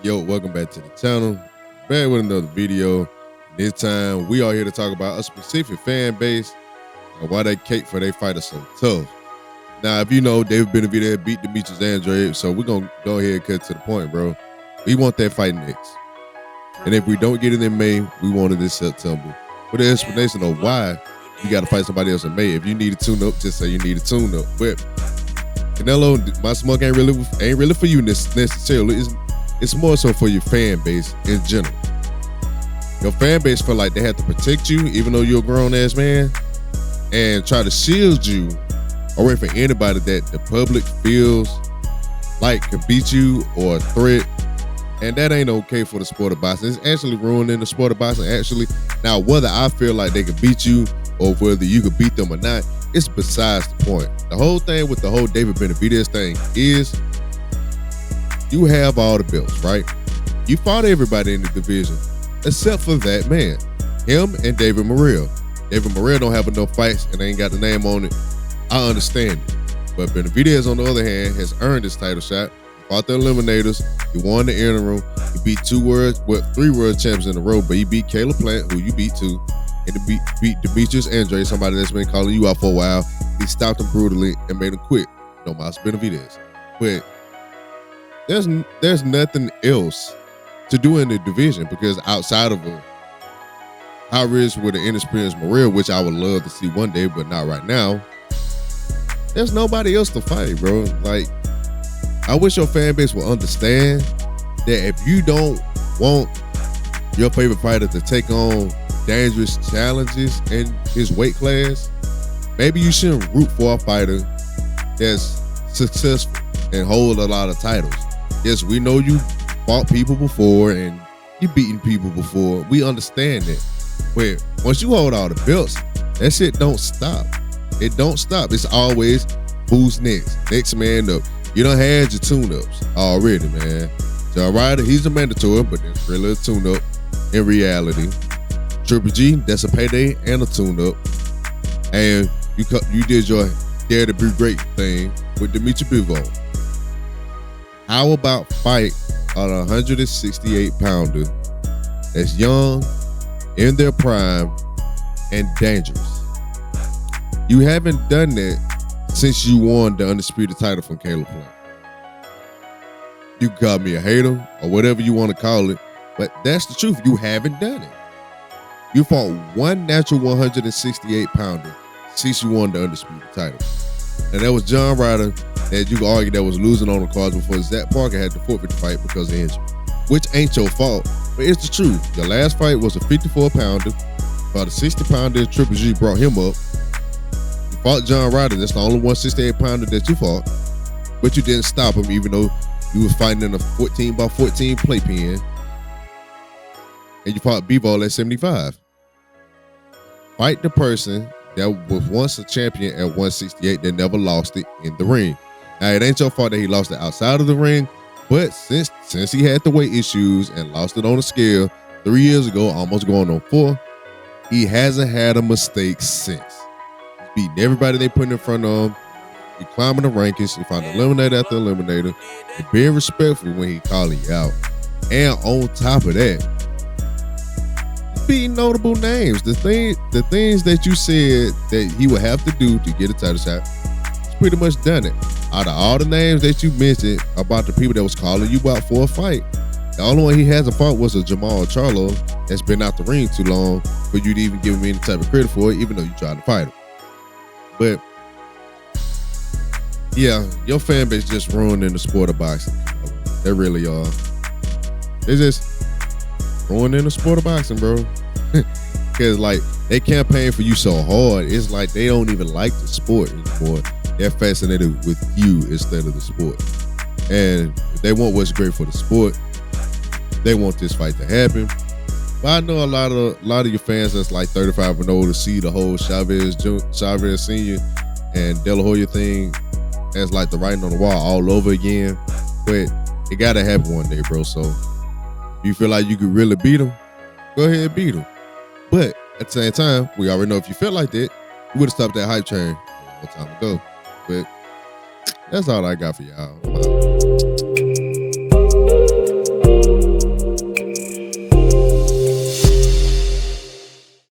Yo, welcome back to the channel. Back with another video. This time, we are here to talk about a specific fan base and why they cake for their fighters so tough. Now, if you know, David Benavidez beat Demetrius Andrade, so we're going to go ahead and cut to the point, bro. We want that fight next. And if we don't get it in May, we want it in September. With the explanation of why you got to fight somebody else in May. If you need a tune-up, just say you need a tune-up. But Canelo, my smoke ain't really for you necessarily. It's more so for your fan base in general. Your fan base feel like they have to protect you, even though you're a grown-ass man, and try to shield you away from anybody that the public feels like could beat you or a threat. And that ain't okay for the sport of boxing. It's actually ruining the sport of boxing, actually. Now, whether I feel like they could beat you or whether you could beat them or not, it's besides the point. The whole thing with the whole David Benavidez thing is you have all the belts, right? You fought everybody in the division except for that man, him and David Morrell. David Morrell don't have enough fights and ain't got the name on it. I understand it. But Benavidez, on the other hand, has earned his title shot. He fought the Eliminators. He won the interim. He beat three world champions in a row, but he beat Caleb Plant, who you beat too. And he beat Demetrius Andrade, somebody that's been calling you out for a while. He stopped him brutally and made him quit. No mas Benavidez. But there's nothing else to do in the division, because outside of a high risk with an inexperienced Morrell, which I would love to see one day, but not right now, there's nobody else to fight, bro. Like, I wish your fan base would understand that if you don't want your favorite fighter to take on dangerous challenges in his weight class, maybe you shouldn't root for a fighter that's successful and hold a lot of titles. Yes, we know you fought people before and you beaten people before. We understand that. But once you hold all the belts, that shit don't stop. It don't stop. It's always who's next. Next man up. You done had your tune-ups already, man. John Ryder, he's a mandatory, but that's really a tune-up in reality. Triple G, that's a payday and a tune-up. And you did your Dare to Be Great thing with Demetrius Bivol. How about fight on a 168-pounder that's young, in their prime, and dangerous? You haven't done that since you won the undisputed title from Caleb Plant. You can call me a hater or whatever you want to call it, but that's the truth. You haven't done it. You fought one natural 168-pounder since you won the undisputed title. And that was John Ryder, that you could argue that was losing on the cards before Zach Parker had to forfeit the fight because of injury, which ain't your fault, but it's the truth. Your last fight was a 54-pounder. About a 60-pounder, Triple G brought him up. You fought John Ryder. That's the only 168-pounder that you fought, but you didn't stop him, even though you was fighting in a 14x14 playpen. And you fought Bivol at 75. Fight the person that was once a champion at 168 that never lost it in the ring. Now, it ain't your fault that he lost it outside of the ring, but since he had the weight issues and lost it on the scale 3 years ago, almost going on 4, he hasn't had a mistake since. He's beating everybody they put in front of him. He climbing the rankings. He found eliminator after eliminator. And being respectful when he calling you out. And on top of that, beating notable names. The things that you said that he would have to do to get a title shot, he's pretty much done it. Out of all the names that you mentioned about the people that was calling you out for a fight, the only one he hasn't fought was a Jamal Charlo that's been out the ring too long for you to even give him any type of credit for it, even though you tried to fight him. But yeah, your fan base just ruining the sport of boxing. They really are. They just ruining the sport of boxing, bro. Because like, they campaign for you so hard, it's like they don't even like the sport anymore. They're fascinated with you instead of the sport. And if they want what's great for the sport, they want this fight to happen. But I know a lot of your fans that's like 35 and older see the whole Chavez Sr. and De La Hoya thing as like the writing on the wall all over again. But it gotta happen one day, bro. So if you feel like you could really beat him, go ahead and beat him. But at the same time, we already know if you felt like that, you would have stopped that hype train a long time ago. But that's all I got for y'all.